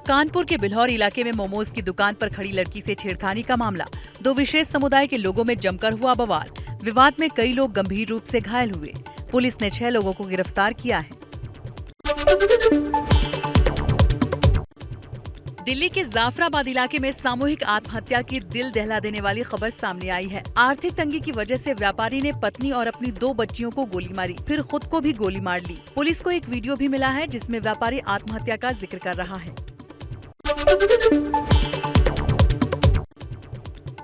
कानपुर के बिल्हौर इलाके में मोमोज की दुकान पर खड़ी लड़की से छेड़खानी का मामला। दो विशेष समुदाय के लोगों में जमकर हुआ बवाल। विवाद में कई लोग गंभीर रूप से घायल हुए। पुलिस ने 6 लोगों को गिरफ्तार किया है। दिल्ली के जाफराबाद इलाके में सामूहिक आत्महत्या की दिल दहला देने वाली खबर सामने आई है। आर्थिक तंगी की वजह से व्यापारी ने पत्नी और अपनी 2 बच्चियों को गोली मारी, फिर खुद को भी गोली मार ली। पुलिस को एक वीडियो भी मिला है जिसमें व्यापारी आत्महत्या का जिक्र कर रहा है।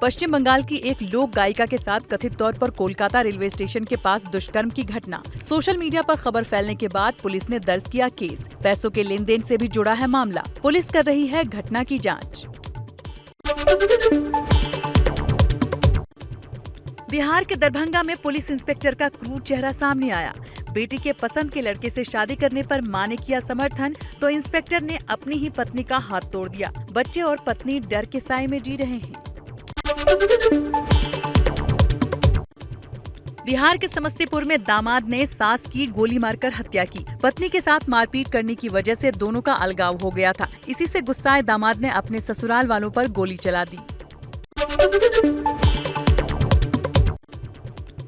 पश्चिम बंगाल की एक लोक गायिका के साथ कथित तौर पर कोलकाता रेलवे स्टेशन के पास दुष्कर्म की घटना। सोशल मीडिया पर खबर फैलने के बाद पुलिस ने दर्ज किया केस। पैसों के लेन देन से भी जुड़ा है मामला। पुलिस कर रही है घटना की जांच। बिहार के दरभंगा में पुलिस इंस्पेक्टर का क्रूर चेहरा सामने आया। बेटी के पसंद के लड़के से शादी करने पर मां ने किया समर्थन, तो इंस्पेक्टर ने अपनी ही पत्नी का हाथ तोड़ दिया। बच्चे और पत्नी डर के साए में जी रहे हैं। बिहार के समस्तीपुर में दामाद ने सास की गोली मारकर हत्या की। पत्नी के साथ मारपीट करने की वजह से दोनों का अलगाव हो गया था। इसी से गुस्साए दामाद ने अपने ससुराल वालों पर गोली चला दी।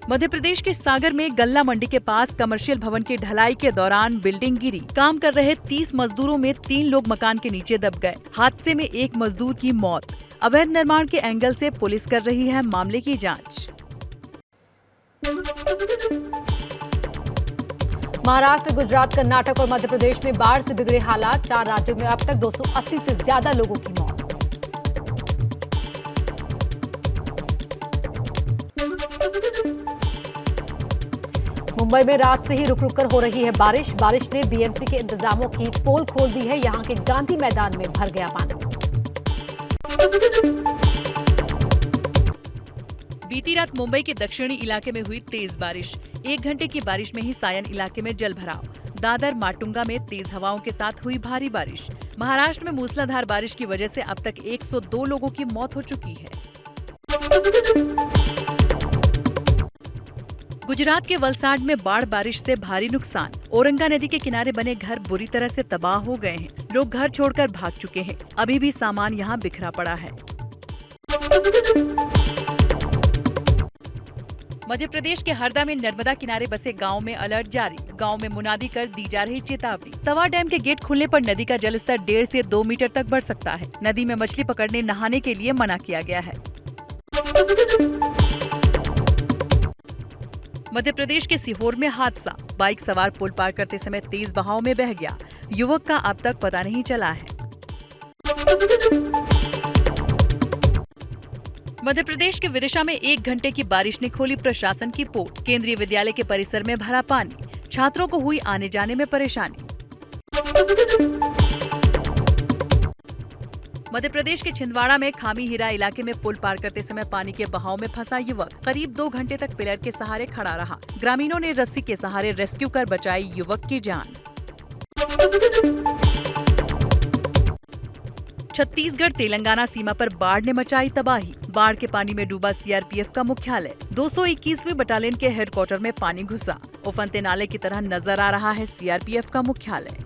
मध्य प्रदेश के सागर में गल्ला मंडी के पास कमर्शियल भवन की ढलाई के दौरान बिल्डिंग गिरी। काम कर रहे 30 मजदूरों में 3 लोग मकान के नीचे दब गए। हादसे में एक मजदूर की मौत। अवैध निर्माण के एंगल से पुलिस कर रही है मामले की जांच। महाराष्ट्र, गुजरात, कर्नाटक और मध्य प्रदेश में बाढ़ से बिगड़े हालात। 4 राज्यों में अब तक 280 से ज्यादा लोगों की मौत। मुंबई में रात से ही रुक रुक कर हो रही है बारिश। बारिश ने बीएमसी के इंतजामों की पोल खोल दी है। यहां के गांधी मैदान में भर गया पानी। बीती रात मुंबई के दक्षिणी इलाके में हुई तेज बारिश। 1 घंटे की बारिश में ही सायन इलाके में जल भराव। दादर माटुंगा में तेज हवाओं के साथ हुई भारी बारिश। महाराष्ट्र में मूसलाधार बारिश की वजह से अब तक 102 लोगों की मौत हो चुकी है। गुजरात के वलसाड में बाढ़ बारिश से भारी नुकसान। औरंगा नदी के किनारे बने घर बुरी तरह से तबाह हो गए हैं। लोग घर छोड़कर भाग चुके हैं। अभी भी सामान यहां बिखरा पड़ा है। मध्य प्रदेश के हरदा में नर्मदा किनारे बसे गांव में अलर्ट जारी। गांव में मुनादी कर दी जा रही चेतावनी। तवा डैम के गेट खुलने पर नदी का जलस्तर 1.5 से 2 मीटर तक बढ़ सकता है। नदी में मछली पकड़ने नहाने के लिए मना किया गया है। मध्य प्रदेश के सीहोर में हादसा। बाइक सवार पुल पार करते समय तेज बहाव में बह गया। युवक का अब तक पता नहीं चला है। मध्य प्रदेश के विदिशा में 1 घंटे की बारिश ने खोली प्रशासन की पोल। केंद्रीय विद्यालय के परिसर में भरा पानी। छात्रों को हुई आने जाने में परेशानी। मध्य प्रदेश के छिंदवाड़ा में खामी हीरा इलाके में पुल पार करते समय पानी के बहाव में फंसा युवक। करीब 2 घंटे तक पिलर के सहारे खड़ा रहा। ग्रामीणों ने रस्सी के सहारे रेस्क्यू कर बचाई युवक की जान। छत्तीसगढ़ तेलंगाना सीमा पर बाढ़ ने मचाई तबाही। बाढ़ के पानी में डूबा सीआरपीएफ का मुख्यालय। 221वीं बटालियन के हेडक्वार्टर में पानी घुसा। उफनते नाले की तरह नजर आ रहा है सीआरपीएफ का मुख्यालय।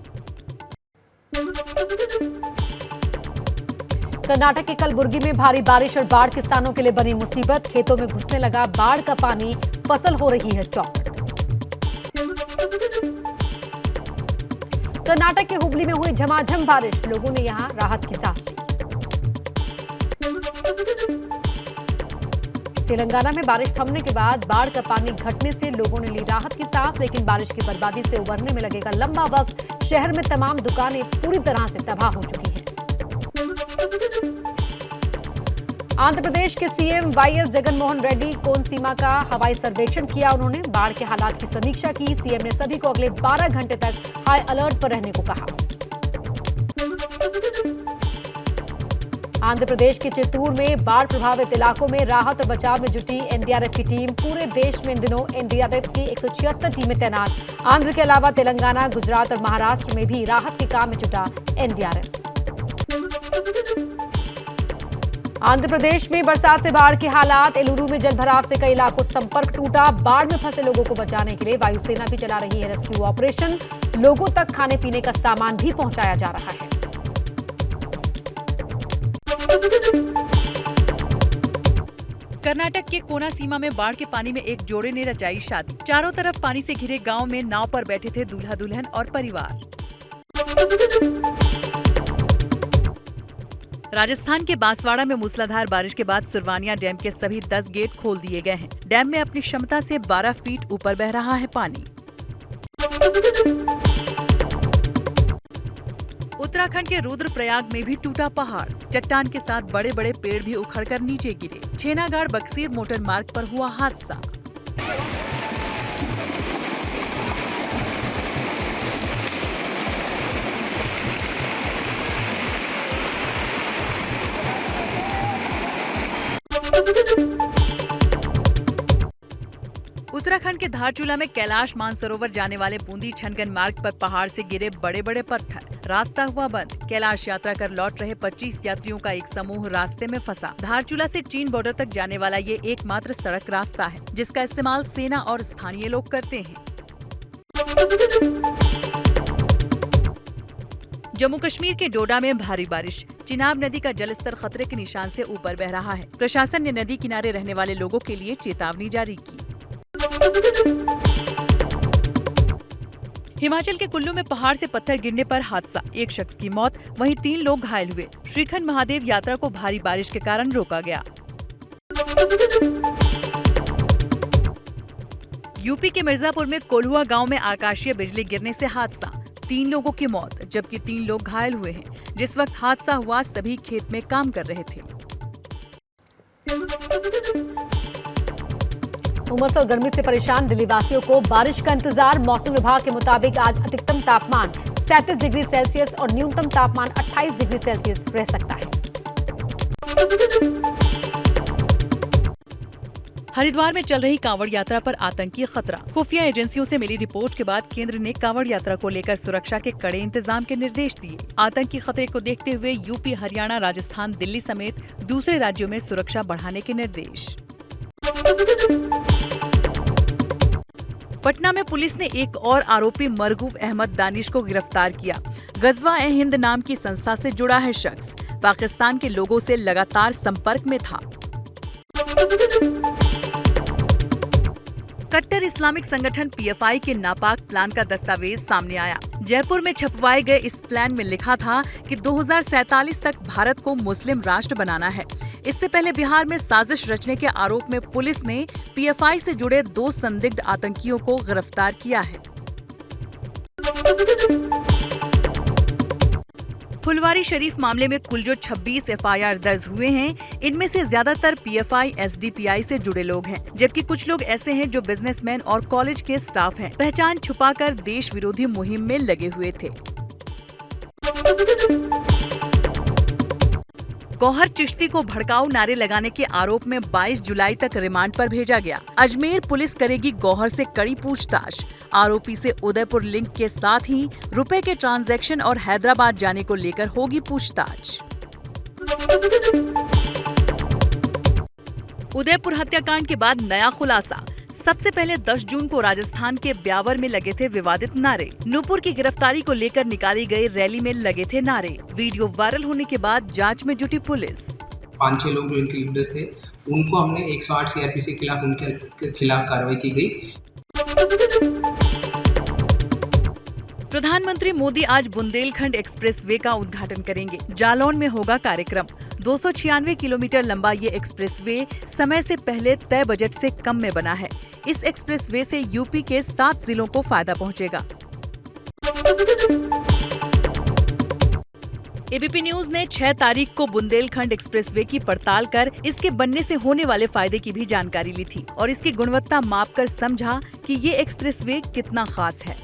कर्नाटक के कलबुर्गी में भारी बारिश और बाढ़ किसानों के लिए बनी मुसीबत। खेतों में घुसने लगा बाढ़ का पानी। फसल हो रही है चौपट। कर्नाटक के हुबली में हुई झमाझम बारिश। लोगों ने यहां राहत की सांस ली। तेलंगाना में बारिश थमने के बाद बाढ़ का पानी घटने से लोगों ने ली राहत की सांस, लेकिन बारिश की बर्बादी से उबरने में लगेगा लंबा वक्त। शहर में तमाम दुकानें पूरी तरह से तबाह हो चुकी हैं। आंध्र प्रदेश के सीएम वाईएस जगनमोहन रेड्डी कोनसीमा का हवाई सर्वेक्षण किया। उन्होंने बाढ़ के हालात की समीक्षा की। सीएम ने सभी को अगले 12 घंटे तक हाई अलर्ट पर रहने को कहा। आंध्र प्रदेश के चित्तूर में बाढ़ प्रभावित इलाकों में राहत और बचाव में जुटी एनडीआरएफ की टीम। पूरे देश में इन दिनों एनडीआरएफ की 176 टीमें तैनात। आंध्र के अलावा तेलंगाना, गुजरात और महाराष्ट्र में भी राहत के काम में जुटा एनडीआरएफ। आंध्र प्रदेश में बरसात से बाढ़ के हालात। एलुरु में जलभराव से कई इलाकों संपर्क टूटा। बाढ़ में फंसे लोगों को बचाने के लिए वायुसेना भी चला रही है रेस्क्यू ऑपरेशन। लोगों तक खाने पीने का सामान भी पहुंचाया जा रहा है। कर्नाटक के कोना सीमा में बाढ़ के पानी में एक जोड़े ने रचाई शादी। चारों तरफ पानी से घिरे गांव में नाव पर बैठे थे दूल्हा दुल्हन और परिवार। राजस्थान के बांसवाड़ा में मूसलाधार बारिश के बाद सुरवानिया डैम के सभी 10 गेट खोल दिए गए हैं। डैम में अपनी क्षमता से 12 फीट ऊपर बह रहा है पानी। उत्तराखंड के रुद्रप्रयाग में भी टूटा पहाड़। चट्टान के साथ बड़े बड़े पेड़ भी उखड़कर नीचे गिरे। छेनागाड़ बक्सीर मोटर मार्ग पर हुआ हादसा। उत्तराखंड के धारचूला में कैलाश मानसरोवर जाने वाले बूंदी छनगन मार्ग पर पहाड़ से गिरे बड़े बड़े पत्थर। रास्ता हुआ बंद। कैलाश यात्रा कर लौट रहे 25 यात्रियों का एक समूह रास्ते में फंसा। धारचूला से चीन बॉर्डर तक जाने वाला ये एकमात्र सड़क रास्ता है जिसका इस्तेमाल सेना और स्थानीय लोग करते हैं। जम्मू कश्मीर के डोडा में भारी बारिश। चिनाब नदी का जलस्तर खतरे के निशान से ऊपर बह रहा है। प्रशासन ने नदी किनारे रहने वाले लोगों के लिए चेतावनी जारी की। हिमाचल के कुल्लू में पहाड़ से पत्थर गिरने पर हादसा। एक शख्स की मौत, वहीं 3 लोग घायल हुए। श्रीखंड महादेव यात्रा को भारी बारिश के कारण रोका गया। यूपी के मिर्जापुर में कोल्हुआ गांव में आकाशीय बिजली गिरने से हादसा। 3 लोगों की मौत जबकि 3 लोग घायल हुए हैं। जिस वक्त हादसा हुआ सभी खेत में काम कर रहे थे। उमस और गर्मी से परेशान दिल्ली वासियों को बारिश का इंतजार। मौसम विभाग के मुताबिक आज अधिकतम तापमान 37 डिग्री सेल्सियस और न्यूनतम तापमान 28 डिग्री सेल्सियस रह सकता है। हरिद्वार में चल रही कांवड़ यात्रा पर आतंकी खतरा। खुफिया एजेंसियों से मिली रिपोर्ट के बाद केंद्र ने कांवड़ यात्रा को लेकर सुरक्षा के कड़े इंतजाम के निर्देश दिए। आतंकी खतरे को देखते हुए यूपी, हरियाणा, राजस्थान, दिल्ली समेत दूसरे राज्यों में सुरक्षा बढ़ाने के निर्देश। पटना में पुलिस ने एक और आरोपी मरगूफ अहमद दानिश को गिरफ्तार किया। गजवा-ए-हिंद नाम की संस्था से जुड़ा है शख्स। पाकिस्तान के लोगों से लगातार संपर्क में था। कट्टर इस्लामिक संगठन पीएफआई के नापाक प्लान का दस्तावेज सामने आया। जयपुर में छपवाए गए इस प्लान में लिखा था कि 2047 तक भारत को मुस्लिम राष्ट्र बनाना है। इससे पहले बिहार में साजिश रचने के आरोप में पुलिस ने पीएफआई से जुड़े 2 संदिग्ध आतंकियों को गिरफ्तार किया है। फुलवारी शरीफ मामले में कुल जो 26 एफआईआर दर्ज हुए हैं, इनमें से ज्यादातर पीएफआई एसडीपीआई से जुड़े लोग हैं, जबकि कुछ लोग ऐसे हैं जो बिजनेसमैन और कॉलेज के स्टाफ हैं। पहचान छुपाकर देश विरोधी मुहिम में लगे हुए थे। गौहर चिश्ती को भड़काऊ नारे लगाने के आरोप में 22 जुलाई तक रिमांड पर भेजा गया। अजमेर पुलिस करेगी गौहर से कड़ी पूछताछ। आरोपी से उदयपुर लिंक के साथ ही रुपए के ट्रांजैक्शन और हैदराबाद जाने को लेकर होगी पूछताछ। उदयपुर हत्याकांड के बाद नया खुलासा। सबसे पहले 10 जून को राजस्थान के ब्यावर में लगे थे विवादित नारे। नूपुर की गिरफ्तारी को लेकर निकाली गई रैली में लगे थे नारे। वीडियो वायरल होने के बाद जांच में जुटी पुलिस। 5-6 लोग जो इनके लीडर्स थे, उनको हमने 108 सीआरपीसी के खिलाफ उनके खिलाफ कार्रवाई की गई। प्रधानमंत्री मोदी आज बुंदेलखंड एक्सप्रेसवे का उद्घाटन करेंगे। जालौन में होगा कार्यक्रम। 296 किलोमीटर लंबा ये एक्सप्रेसवे समय से पहले तय बजट से कम में बना है। इस एक्सप्रेसवे से यूपी के 7 जिलों को फायदा पहुंचेगा। एबीपी न्यूज ने 6 तारीख को बुंदेलखंड एक्सप्रेसवे की पड़ताल कर इसके बनने से होने वाले फायदे की भी जानकारी ली थी और इसकी गुणवत्ता मापकर समझा कि ये एक्सप्रेसवे कितना खास है।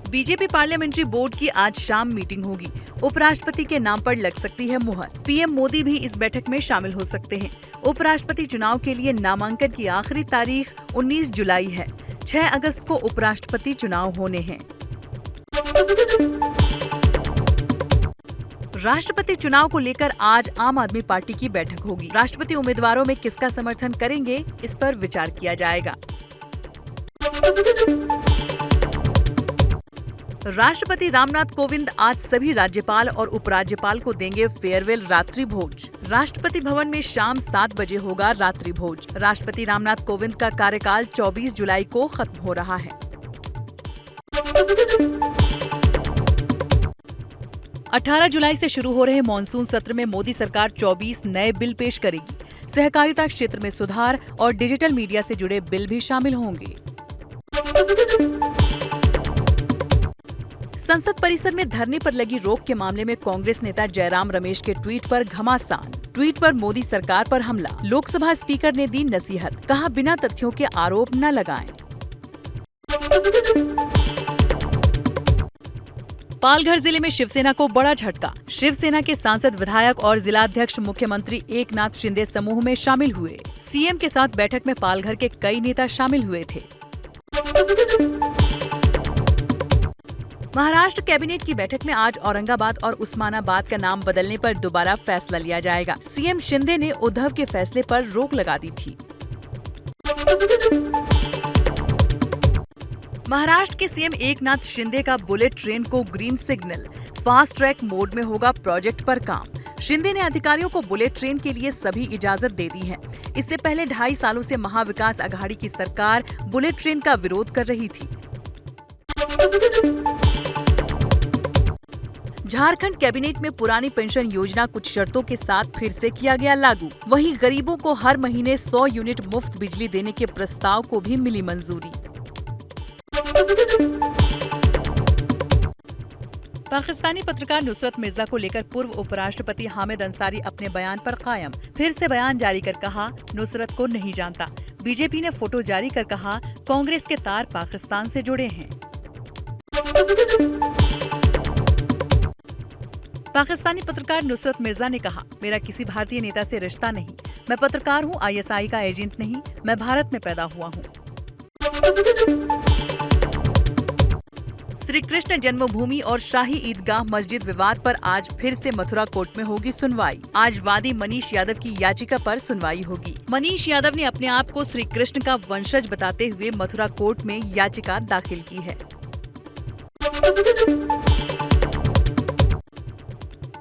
बीजेपी पार्लियामेंट्री बोर्ड की आज शाम मीटिंग होगी। उपराष्ट्रपति के नाम पर लग सकती है मुहर। पीएम मोदी भी इस बैठक में शामिल हो सकते हैं। उपराष्ट्रपति चुनाव के लिए नामांकन की आखिरी तारीख 19 जुलाई है। 6 अगस्त को उपराष्ट्रपति चुनाव होने हैं। राष्ट्रपति चुनाव को लेकर आज आम आदमी पार्टी की बैठक होगी। राष्ट्रपति उम्मीदवारों में किसका समर्थन करेंगे, इस पर विचार किया जाएगा। राष्ट्रपति रामनाथ कोविंद आज सभी राज्यपाल और उपराज्यपाल को देंगे फेयरवेल रात्रि भोज। राष्ट्रपति भवन में शाम 7 बजे होगा रात्रि भोज। राष्ट्रपति रामनाथ कोविंद का कार्यकाल 24 जुलाई को खत्म हो रहा है। 18 जुलाई से शुरू हो रहे मॉनसून सत्र में मोदी सरकार 24 नए बिल पेश करेगी। सहकारिता क्षेत्र में सुधार और डिजिटल मीडिया से जुड़े बिल भी शामिल होंगे। संसद परिसर में धरने पर लगी रोक के मामले में कांग्रेस नेता जयराम रमेश के ट्वीट पर घमासान। ट्वीट पर मोदी सरकार पर हमला। लोकसभा स्पीकर ने दी नसीहत, कहा बिना तथ्यों के आरोप न लगाएं। पालघर जिले में शिवसेना को बड़ा झटका। शिवसेना के सांसद, विधायक और जिलाध्यक्ष मुख्यमंत्री एकनाथ शिंदे समूह में शामिल हुए। सीएम के साथ बैठक में पालघर के कई नेता शामिल हुए थे। महाराष्ट्र कैबिनेट की बैठक में आज औरंगाबाद और उस्मानाबाद का नाम बदलने पर दोबारा फैसला लिया जाएगा। सीएम शिंदे ने उद्धव के फैसले पर रोक लगा दी थी। महाराष्ट्र के सीएम एकनाथ शिंदे का बुलेट ट्रेन को green signal. Fast track mode में होगा प्रोजेक्ट पर काम। शिंदे ने अधिकारियों को बुलेट ट्रेन के लिए सभी इजाजत दे दी है। इससे पहले 2.5 सालों से महाविकास आघाड़ी की सरकार बुलेट ट्रेन का विरोध कर रही थी। झारखंड कैबिनेट में पुरानी पेंशन योजना कुछ शर्तों के साथ फिर से किया गया लागू। वहीं गरीबों को हर महीने 100 यूनिट मुफ्त बिजली देने के प्रस्ताव को भी मिली मंजूरी। पाकिस्तानी पत्रकार नुसरत मिर्जा को लेकर पूर्व उपराष्ट्रपति हामिद अंसारी अपने बयान पर कायम। फिर से बयान जारी कर कहा, नुसरत को नहीं जानता। बीजेपी ने फोटो जारी कर कहा, कांग्रेस के तार पाकिस्तान से जुड़े हैं। पाकिस्तानी पत्रकार नुसरत मिर्जा ने कहा, मेरा किसी भारतीय नेता से रिश्ता नहीं। मैं पत्रकार हूं, ISI का एजेंट नहीं। मैं भारत में पैदा हुआ हूं। श्री कृष्ण जन्मभूमि और शाही ईदगाह मस्जिद विवाद पर आज फिर से मथुरा कोर्ट में होगी सुनवाई। आज वादी मनीष यादव की याचिका पर सुनवाई होगी। मनीष यादव ने अपने आप को श्री कृष्ण का वंशज बताते हुए मथुरा कोर्ट में याचिका दाखिल की है।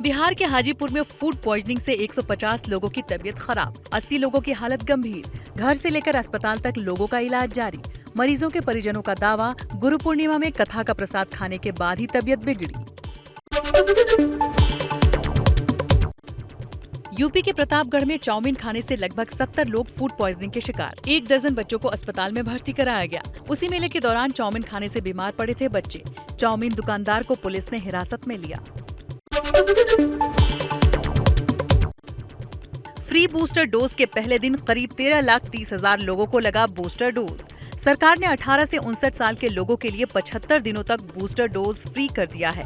बिहार के हाजीपुर में फूड पॉइजनिंग से 150 लोगों की तबीयत खराब। 80 लोगों की हालत गंभीर। घर से लेकर अस्पताल तक लोगों का इलाज जारी। मरीजों के परिजनों का दावा, गुरु पूर्णिमा में कथा का प्रसाद खाने के बाद ही तबीयत बिगड़ी। यूपी के प्रतापगढ़ में चाउमीन खाने से लगभग 70 लोग फूड पॉइजनिंग के शिकार। 1 दर्जन बच्चों को अस्पताल में भर्ती कराया गया। उसी मेले के दौरान चाउमीन खाने से बीमार पड़े थे बच्चे। चाउमीन दुकानदार को पुलिस ने हिरासत में लिया। फ्री बूस्टर डोज के पहले दिन करीब 13,30,000 लोगों को लगा बूस्टर डोज। सरकार ने 18 से 59 साल के लोगों के लिए 75 दिनों तक बूस्टर डोज फ्री कर दिया है।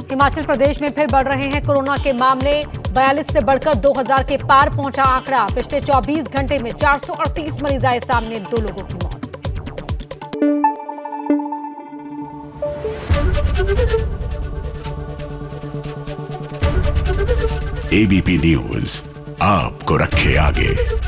हिमाचल प्रदेश में फिर बढ़ रहे हैं कोरोना के मामले। 42 से बढ़कर 2000 के पार पहुंचा आंकड़ा। पिछले 24 घंटे में 438 मरीज आए सामने, 2 लोगों की मौत। ABP न्यूज आपको रखे आगे।